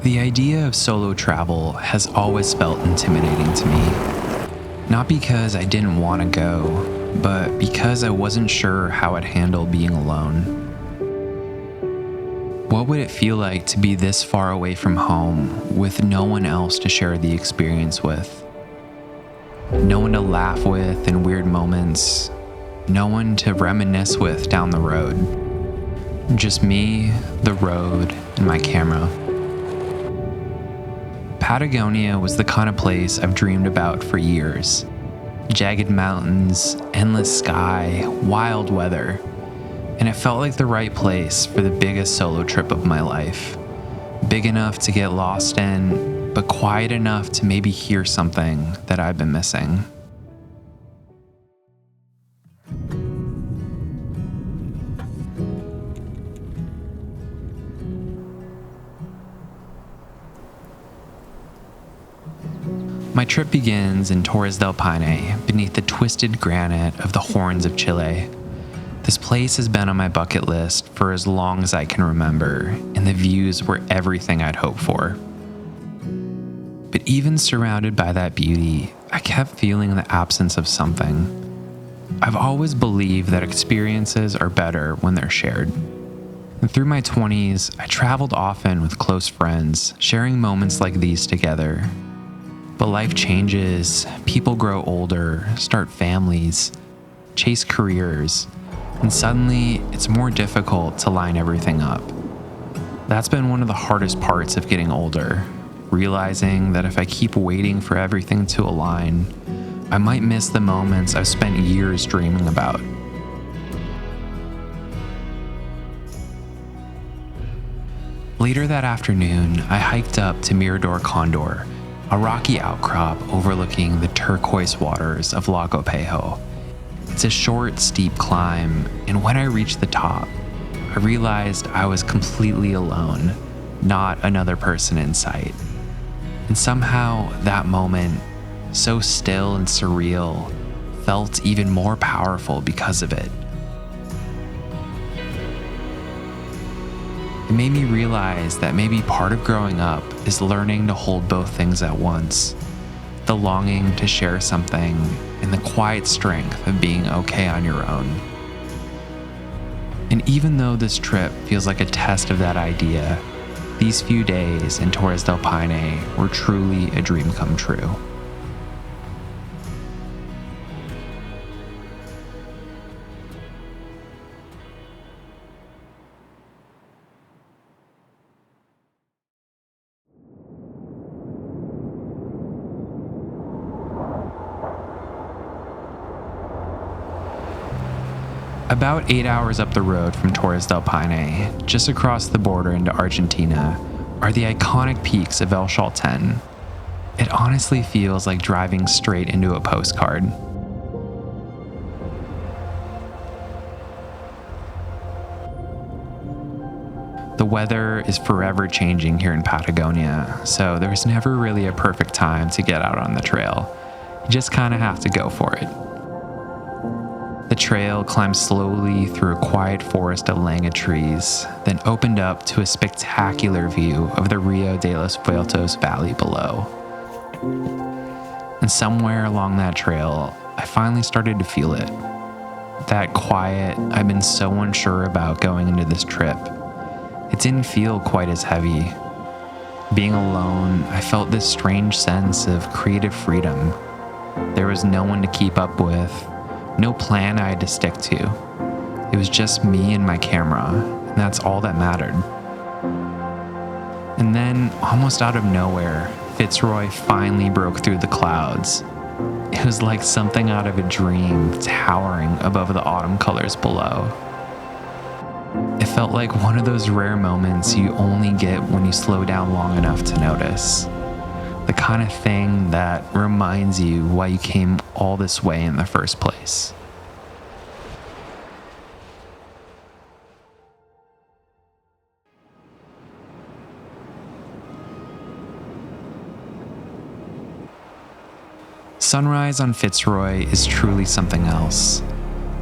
The idea of solo travel has always felt intimidating to me. Not because I didn't want to go, but because I wasn't sure how I'd handle being alone. What would it feel like to be this far away from home with no one else to share the experience with? No one to laugh with in weird moments, no one to reminisce with down the road. Just me, the road, and my camera. Patagonia was the kind of place I've dreamed about for years. Jagged mountains, endless sky, wild weather. And it felt like the right place for the biggest solo trip of my life. Big enough to get lost in, but quiet enough to maybe hear something that I've been missing. My trip begins in Torres del Paine, beneath the twisted granite of the Horns of Chile. This place has been on my bucket list for as long as I can remember, and the views were everything I'd hoped for. But even surrounded by that beauty, I kept feeling the absence of something. I've always believed that experiences are better when they're shared. And through my 20s, I traveled often with close friends, sharing moments like these together. But life changes, people grow older, start families, chase careers, and suddenly it's more difficult to line everything up. That's been one of the hardest parts of getting older, realizing that if I keep waiting for everything to align, I might miss the moments I've spent years dreaming about. Later that afternoon, I hiked up to Mirador Condor, a rocky outcrop overlooking the turquoise waters of Lago Pejo. It's a short, steep climb, and when I reached the top, I realized I was completely alone, not another person in sight. And somehow, that moment, so still and surreal, felt even more powerful because of it. It made me realize that maybe part of growing up is learning to hold both things at once. The longing to share something and the quiet strength of being okay on your own. And even though this trip feels like a test of that idea, these few days in Torres del Paine were truly a dream come true. About 8 hours up the road from Torres del Paine, just across the border into Argentina, are the iconic peaks of El Chaltén. It honestly feels like driving straight into a postcard. The weather is forever changing here in Patagonia, so there's never really a perfect time to get out on the trail. You just kind of have to go for it. The trail climbed slowly through a quiet forest of langa trees, then opened up to a spectacular view of the Rio de los Vueltos Valley below. And somewhere along that trail, I finally started to feel it. That quiet I've been so unsure about going into this trip. It didn't feel quite as heavy. Being alone, I felt this strange sense of creative freedom. There was no one to keep up with, no plan I had to stick to. It was just me and my camera, and that's all that mattered. And then, almost out of nowhere, Fitz Roy finally broke through the clouds. It was like something out of a dream, towering above the autumn colors below. It felt like one of those rare moments you only get when you slow down long enough to notice. The kind of thing that reminds you why you came all this way in the first place. Sunrise on Fitz Roy is truly something else.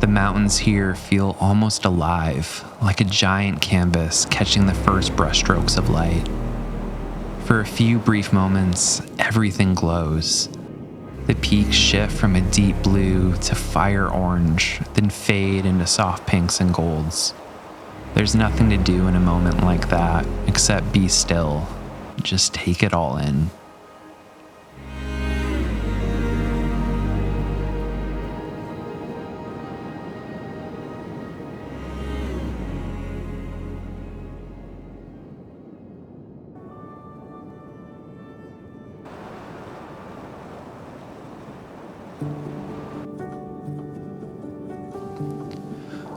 The mountains here feel almost alive, like a giant canvas catching the first brushstrokes of light. For a few brief moments, everything glows. The peaks shift from a deep blue to fire orange, then fade into soft pinks and golds. There's nothing to do in a moment like that except be still. Just take it all in.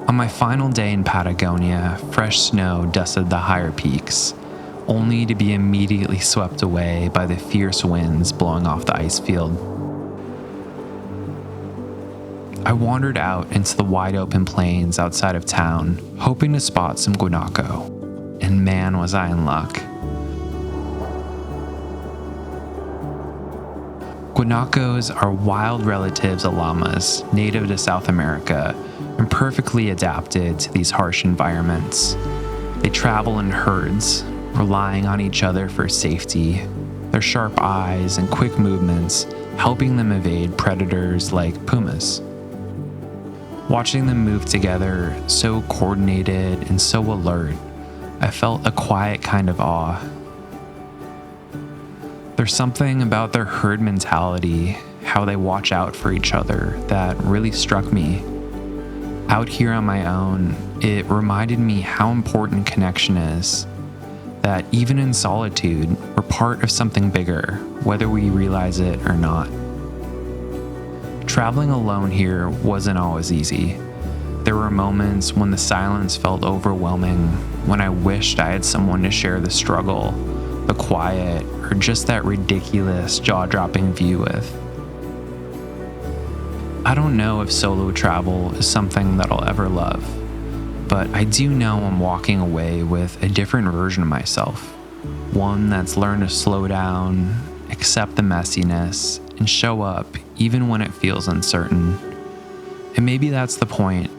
On my final day in Patagonia, fresh snow dusted the higher peaks, only to be immediately swept away by the fierce winds blowing off the ice field. I wandered out into the wide open plains outside of town, hoping to spot some guanaco, and man was I in luck. Guanacos are wild relatives of llamas, native to South America, and perfectly adapted to these harsh environments. They travel in herds, relying on each other for safety, their sharp eyes and quick movements helping them evade predators like pumas. Watching them move together, so coordinated and so alert, I felt a quiet kind of awe. There's something about their herd mentality, how they watch out for each other, that really struck me. Out here on my own, it reminded me how important connection is, that even in solitude, we're part of something bigger, whether we realize it or not. Traveling alone here wasn't always easy. There were moments when the silence felt overwhelming, when I wished I had someone to share the struggle, the quiet, or just that ridiculous jaw-dropping view with. I don't know if solo travel is something that I'll ever love, but I do know I'm walking away with a different version of myself, one that's learned to slow down, accept the messiness, and show up even when it feels uncertain. And maybe that's the point.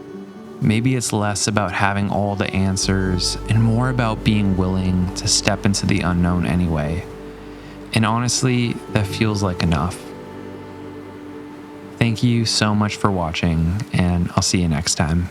Maybe it's less about having all the answers and more about being willing to step into the unknown anyway. And honestly, that feels like enough. Thank you so much for watching, and I'll see you next time.